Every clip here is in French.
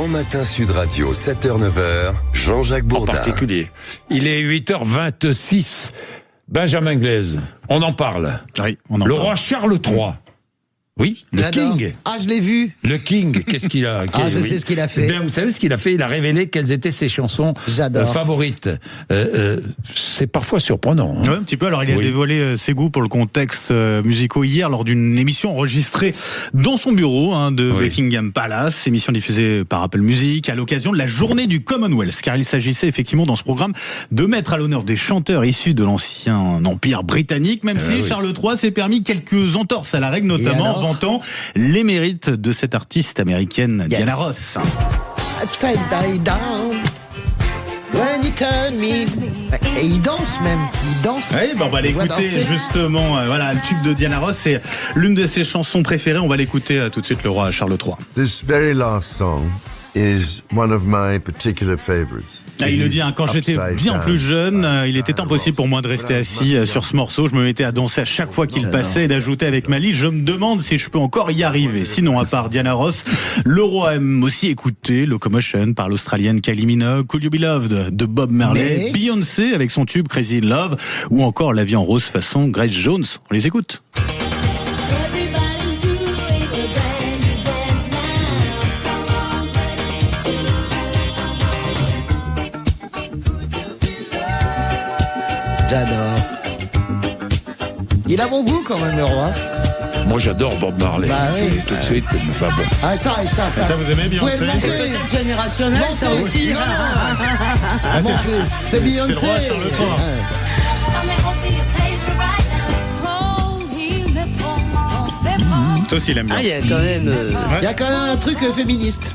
Grand Matin Sud Radio, 7h-9h, Jean-Jacques En Bourdin. particulier. Il est 8h26. Benjamin Glaise, on en parle. Oui, on en Le parle. roi Charles III. Oui, le J'adore. King. Ah, je l'ai vu. Le King, qu'est-ce qu'il a Je sais ce qu'il a fait. Eh bien, vous savez ce qu'il a fait? Il a révélé quelles étaient ses chansons J'adore. favorites. C'est parfois surprenant. Hein. Ouais, un petit peu. Alors, il a Oui. dévoilé ses goûts pour le contexte musicaux hier lors d'une émission enregistrée dans son bureau de Oui. Buckingham Palace, émission diffusée par Apple Music à l'occasion de la journée du Commonwealth, car il s'agissait effectivement dans ce programme de mettre à l'honneur des chanteurs issus de l'ancien empire britannique, même si oui. Charles III s'est permis quelques entorses à la règle, notamment alors vantant les mérites de cette artiste américaine Yes. Diana Ross. Upside down. When you turn me. Et il danse même. Il danse. Oui, on va On voit l'écouter danser. justement. Voilà, le tube de Diana Ross, c'est l'une de ses chansons préférées. On va l'écouter tout de suite, le roi Charles III. This very last song is one of my particular favorites. Il le dit, quand j'étais Upside bien down. plus jeune, il était impossible pour moi de rester assis sur ce morceau. Je me mettais à danser à chaque fois qu'il passait et d'ajouter avec Mali, je me demande si je peux encore y arriver. Sinon, à part Diana Ross, le roi aime aussi écouter Locomotion par l'Australienne Kylie Minogue, Could You Be Loved de Bob Marley, Mais- Beyoncé avec son tube Crazy in Love ou encore La vie en rose façon Grace Jones. On les écoute. Everybody's doing a brand new dance now. J'adore. Il a bon goût quand même, le roi. Moi, j'adore Bob Marley. Bah oui. Je dis tout de suite. Enfin bon. Ah, ça et ça. Ça, vous aimez Vous pouvez Beyoncé? le monter. Générationnel, ça Montez. aussi. Non, non. Montez. C'est Beyoncé. c'est le roi Charles III. I'm hoping it pays me right now. Ça aussi, il aime bien. Ah, il y a quand même. Il y a quand même un truc féministe,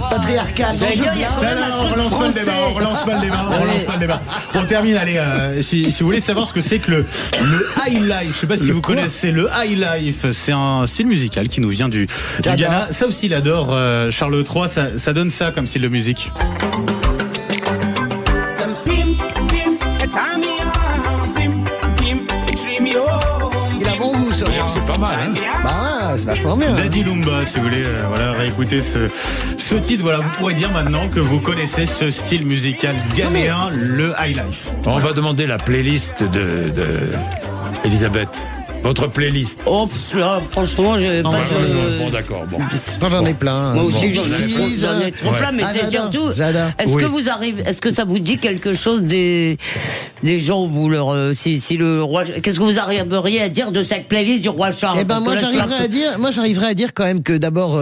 patriarcal. dans J'allais ce dire, il y a blanc. quand même un On truc relance pas le débat, français. on relance pas le débat. On termine, allez, si vous voulez savoir ce que c'est que le high life, je sais pas si vous connaissez le high life, c'est un style musical qui nous vient du J'adore. Ghana. Ça aussi, il adore Charles III, ça donne ça comme style de musique. Some pimp, turn me on, pimp, treat me home. Il a bon goût, ce roi. C'est pas mal. Hein. Bah, c'est vachement bien. Daddy Lumba, si vous voulez réécouter ce titre, voilà, vous pourrez dire maintenant que vous connaissez ce style musical ghanéen, le high life. On va demander la playlist de Elisabeth. Votre playlist. Oh, là, franchement, j'ai pas Bon, de. d'accord. Bon. Moi, j'en ai plein. Moi aussi, Bon. j'en ai trop plein, mais Ah, c'est j'adore, surtout. j'adore. Est-ce que ça vous dit quelque chose des gens, vous leur, si le roi, qu'est-ce que vous arriveriez à dire de cette playlist du roi Charles? Eh ben, Parce que là, j'arriverais à dire quand même que d'abord,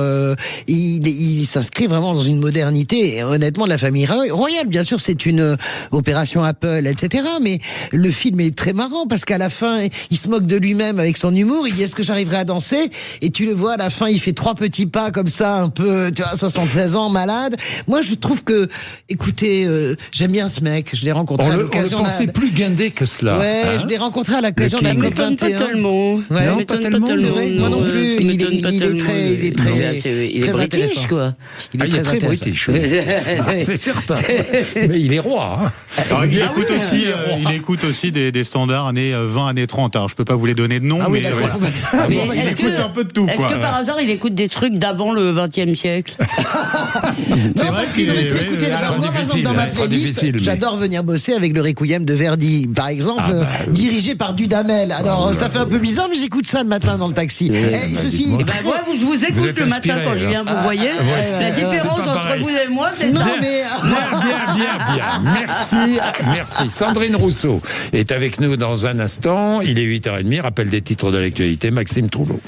il s'inscrit vraiment dans une modernité. Et honnêtement, la famille royale, bien sûr, c'est une opération Apple, etc. Mais le film est très marrant parce qu'à la fin, il se moque de lui-même avec son humour. Il dit, est-ce que j'arriverai à danser? Et tu le vois, à la fin, il fait 3 petits pas comme ça, un peu, tu vois, 76 ans, malade. Moi, je trouve que, écoutez, j'aime bien ce mec. Je l'ai rencontré On à le l'occasion. pensait plus guindé que cela. Ouais, hein. je l'ai rencontré à l'occasion de la King. COP m'étonne pas 21. tellement. Ouais. Ça Non, m'étonne pas tellement, c'est vrai. Moi non plus. ça Il m'étonne est pas tellement. très Il est très british, intéressant. quoi. Il Ah, est il est très très intéressant. british. Oui. C'est certain. Mais il est roi. Hein. Alors, il écoute aussi des standards années 20, années 30. Alors, je peux pas vous les donner de nom, Ah oui, mais d'accord. voilà. Mais Il est-ce écoute que- un peu de tout, Est-ce quoi. que par hasard il écoute des trucs d'avant le XXe siècle? C'est Non, vrai parce qu'il aurait pu oui, écouter. oui, Alors, sera moi, par exemple, difficile, dans ma ça sera playlist, difficile, mais- j'adore venir bosser avec le Requiem de Verdi, par exemple, dirigé par Dudamel. Alors, ça fait un peu bizarre, mais j'écoute ça le matin dans le taxi. Et ceci. dites-moi. Ben moi, je vous écoute êtes le matin inspiré, quand je viens, vous voyez. La différence C'est pas entre pareil. vous et moi, c'est Non, ça. mais. Merci. Sandrine Rousseau est avec nous dans un instant. Il est 8h30. Rappel des titres de l'actualité. Maxime Trouleau.